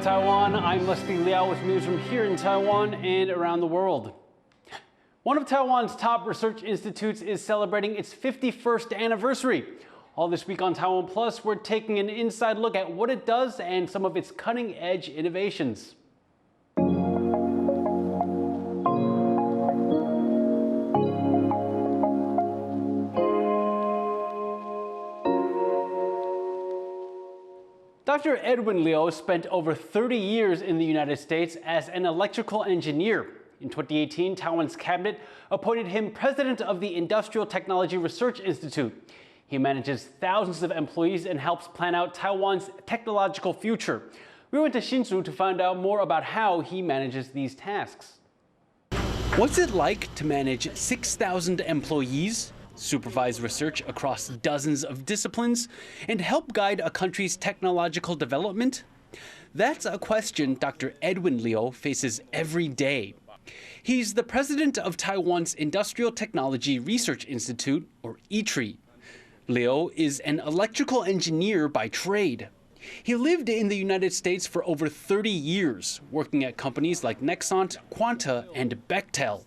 Taiwan. I'm Liao with news from here in Taiwan and around the world. One of Taiwan's top research institutes is celebrating its 51st anniversary. All this week on TaiwanPlus, we're taking an inside look at what it does and some of its cutting-edge innovations. Dr. Edwin Liao spent over 30 years in the United States as an electrical engineer. In 2018, Taiwan's cabinet appointed him president of the Industrial Technology Research Institute. He manages thousands of employees and helps plan out Taiwan's technological future. We went to Hsinchu to find out more about how he manages these tasks. What's it like to manage 6,000 employees, supervise research across dozens of disciplines, and help guide a country's technological development? That's a question Dr. Edwin Liao faces every day. He's the president of Taiwan's Industrial Technology Research Institute, or ITRI. Liao is an electrical engineer by trade. He lived in the United States for over 30 years, working at companies like Nexant, Quanta, and Bechtel.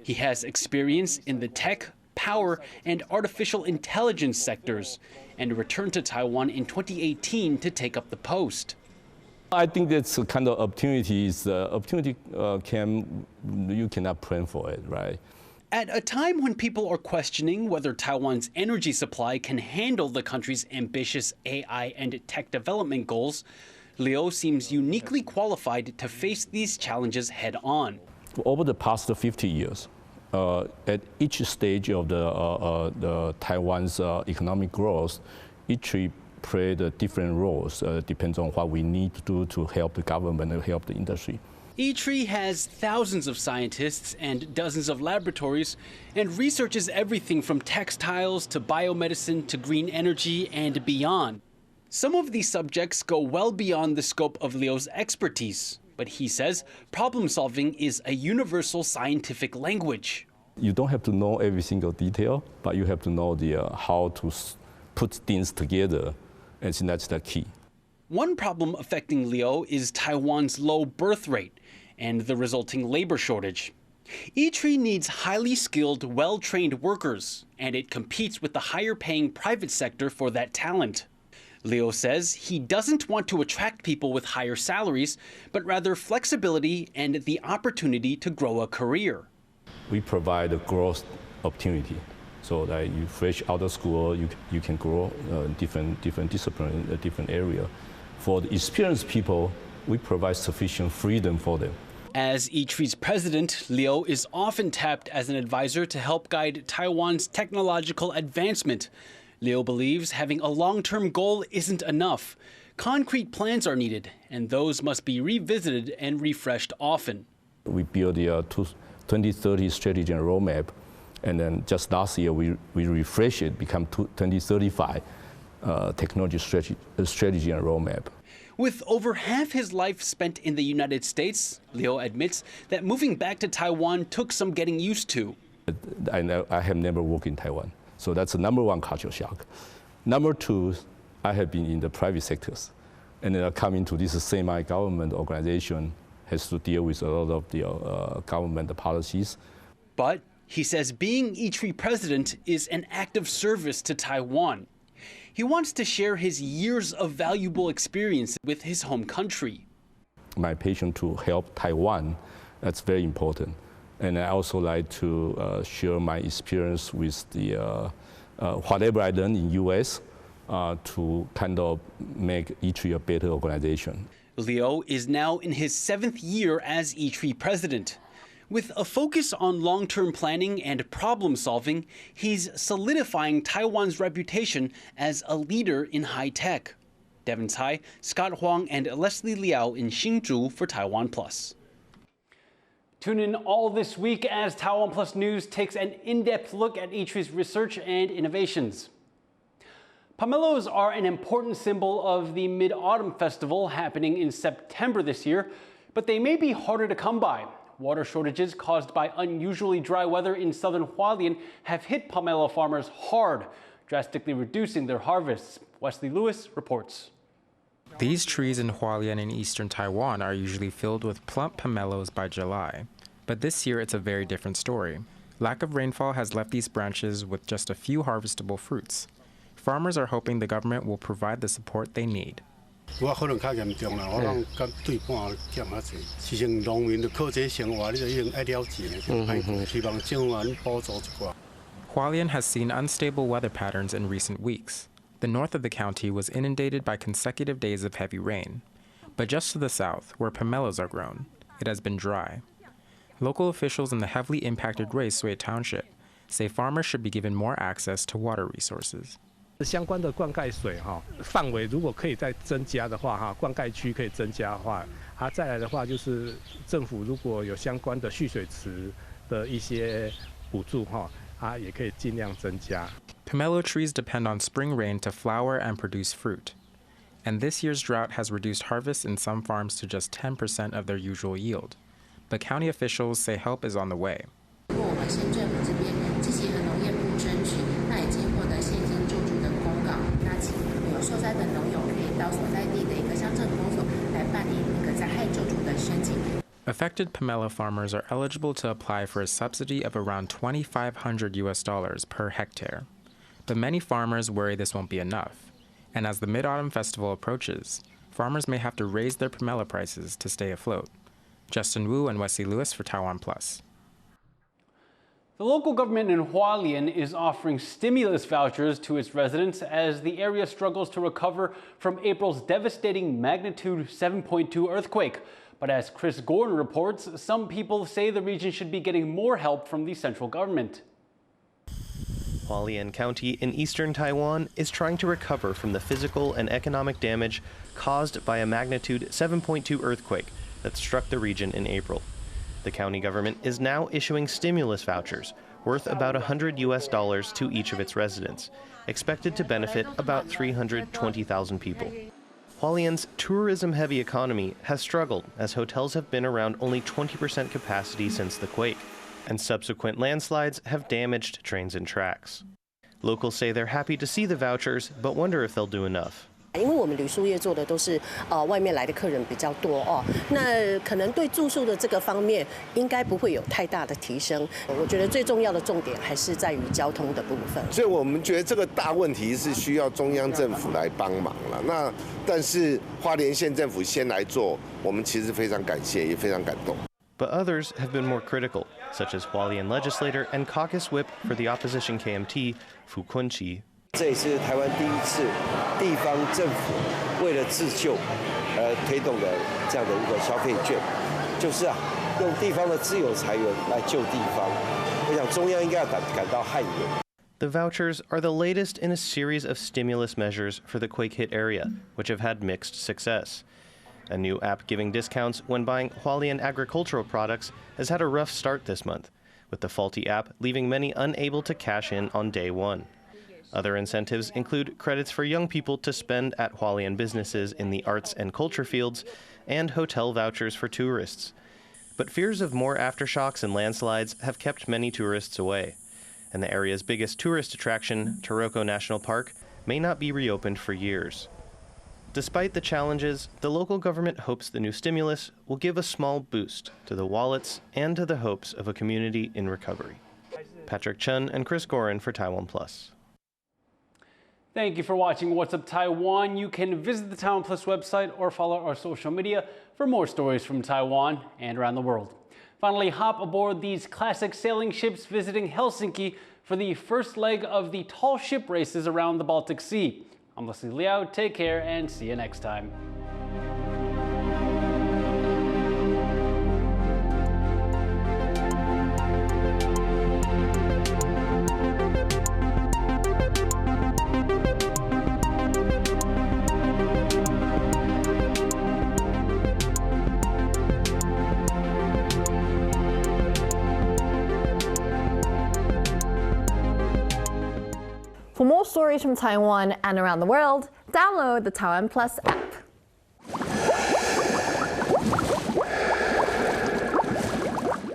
He has experience in the tech, power, and artificial intelligence sectors, and returned to Taiwan in 2018 to take up the post. I think that's a kind of opportunities. You cannot plan for it, right? At a time when people are questioning whether Taiwan's energy supply can handle the country's ambitious AI and tech development goals, Liao seems uniquely qualified to face these challenges head on. Over the past 50 years, at each stage of the Taiwan's economic growth, each played different roles. Depends on what we need to do to help the government and help the industry. ITRI has thousands of scientists and dozens of laboratories, and researches everything from textiles to biomedicine to green energy and beyond. Some of these subjects go well beyond the scope of Liao's expertise, but he says problem solving is a universal scientific language. You don't have to know every single detail, but you have to know how to put things together, and so that's the key. One problem affecting Liao is Taiwan's low birth rate and the resulting labor shortage. ITRI needs highly skilled, well-trained workers, and it competes with the higher-paying private sector for that talent. Liao says he doesn't want to attract people with higher salaries, but rather flexibility and the opportunity to grow a career. We provide a growth opportunity, so that you fresh out of school, you can grow different discipline, different area. For the experienced people, we provide sufficient freedom for them. As ITRI's president, Liao is often tapped as an advisor to help guide Taiwan's technological advancement. Liao believes having a long-term goal isn't enough. Concrete plans are needed, and those must be revisited and refreshed often. We built the 2030 strategy and roadmap, and then just last year we refreshed it, become 2035 technology strategy and roadmap. With over half his life spent in the United States, Liao admits that moving back to Taiwan took some getting used to. I have never worked in Taiwan, so that's the number one culture shock. Number two, I have been in the private sectors, and then coming to this semi-government organization has to deal with a lot of the government policies. But he says being ITRI president is an act of service to Taiwan. He wants to share his years of valuable experience with his home country. My passion to help Taiwan, that's very important. And I also like to share my experience with the whatever I learned in US to kind of make ITRI a better organization. Liao is now in his 7th year as ITRI president. With a focus on long-term planning and problem solving, he's solidifying Taiwan's reputation as a leader in high tech. Devin Tsai, Scott Huang, and Leslie Liao in Hsinchu for TaiwanPlus. Tune in all this week as TaiwanPlus News takes an in-depth look at ITRI's research and innovations. Pomelos are an important symbol of the Mid-Autumn Festival happening in September this year, but they may be harder to come by. Water shortages caused by unusually dry weather in southern Hualien have hit Pamelo Farmers hard, drastically reducing their harvests. Wesley Lewis reports. These trees in Hualien in eastern Taiwan are usually filled with plump pomelos by July. But this year it's a very different story. Lack of rainfall has left these branches with just a few harvestable fruits. Farmers are hoping the government will provide the support they need. Hualien has seen unstable weather patterns in recent weeks. The north of the county was inundated by consecutive days of heavy rain. But just to the south, where pomelos are grown, it has been dry. Local officials in the heavily impacted Ruisui Township say farmers should be given more access to water resources. 相关的灌溉水范围如果可以再增加的话灌溉区可以增加的话再来的话就是政府如果有相关的蓄水池的一些补助也可以尽量增加。 Pomelo trees depend on spring rain to flower and produce fruit. And this year's drought has reduced harvests in some farms to just 10% of their usual yield. But county officials say help is on the way. Affected Pamelo farmers are eligible to apply for a subsidy of around $2,500 per hectare. But many farmers worry this won't be enough. And as the Mid-Autumn Festival approaches, farmers may have to raise their pomelo prices to stay afloat. Justin Wu and Wesley Lewis for TaiwanPlus. The local government in Hualien is offering stimulus vouchers to its residents as the area struggles to recover from April's devastating magnitude 7.2 earthquake. But as Chris Gordon reports, some people say the region should be getting more help from the central government. Hualien County in eastern Taiwan is trying to recover from the physical and economic damage caused by a magnitude 7.2 earthquake that struck the region in April. The county government is now issuing stimulus vouchers worth about $100 to each of its residents, expected to benefit about 320,000 people. Hualien's tourism-heavy economy has struggled as hotels have been around only 20% capacity since the quake, and subsequent landslides have damaged trains and tracks. Locals say they're happy to see the vouchers, but wonder if they'll do enough. 因为我们旅宿业做的都是外面来的客人比较多那可能对住宿的这个方面应该不会有太大的提升。我觉得最重要的重点还是在于交通的部分。所以我们觉得这个大问题是需要中央政府来帮忙了。那但是花莲县政府先来做，我们其实非常感谢，也非常感动。 But others have been more critical, such as Hualien legislator and caucus whip for the opposition KMT, Fu Kunqi. 这也是台湾第一次地方政府为了自救而推动的这样的一个消费券，就是用地方的自有财源来救地方。我想中央应该要感到汗颜。 The vouchers are the latest in a series of stimulus measures for the quake-hit area, which have had mixed success. A new app giving discounts when buying Hualien agricultural products has had a rough start this month, with the faulty app leaving many unable to cash in on day one. Other incentives include credits for young people to spend at Hualien businesses in the arts and culture fields, and hotel vouchers for tourists. But fears of more aftershocks and landslides have kept many tourists away, and the area's biggest tourist attraction, Taroko National Park, may not be reopened for years. Despite the challenges, the local government hopes the new stimulus will give a small boost to the wallets and to the hopes of a community in recovery. Patrick Chun and Chris Gorin for TaiwanPlus. Thank you for watching What's Up Taiwan. You can visit the TaiwanPlus website or follow our social media for more stories from Taiwan and around the world. Finally, hop aboard these classic sailing ships visiting Helsinki for the first leg of the tall ship races around the Baltic Sea. I'm Liao. Take care and see you next time. For more stories from Taiwan and around the world, download the TaiwanPlus app.